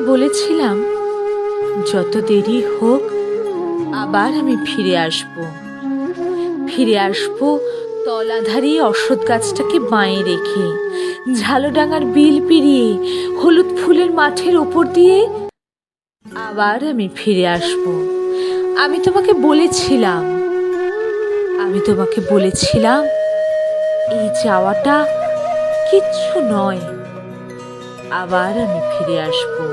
বলেছিলাম যত দেরি হোক আবার আমি ফিরে আসবো তলাধারী অশ্বত্থ গাছটাকে বাঁয়ে রেখে, ঝালডাঙার বিল পেরিয়ে হলুদ ফুলের মাঠের ওপর দিয়ে আবার আমি ফিরে আসবো। আমি তোমাকে বলেছিলাম এই যাওয়াটা কিচ্ছু নয়, আবার আমি ফিরে আসবো।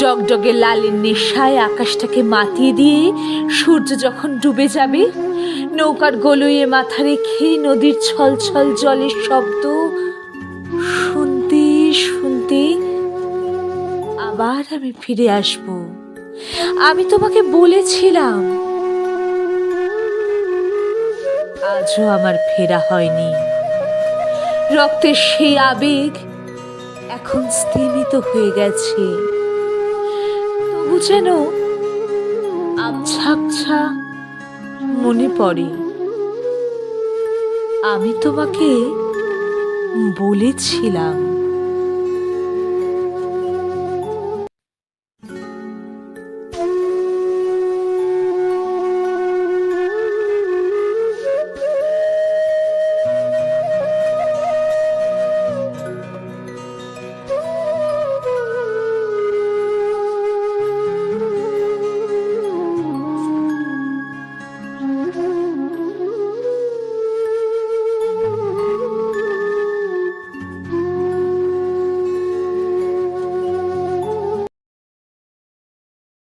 ডগডগে লালের নেশায় আকাশটাকে মাতিয়ে দিয়ে সূর্য যখন ডুবে যাবে, নৌকার গলুইয়ে মাথা রেখে নদীর ছলছল জলের শব্দ শুনতে শুনতে আবার আমি ফিরে আসবো। আমি তোমাকে বলেছিলাম। আজও আমার ফেরা হয়নি। রক্তের সেই আবেগ এখন স্তিমিত হয়ে গেছে, তবু যেন আবছা আবছা মনে পড়ে আমি তোমাকে বলেছিলাম।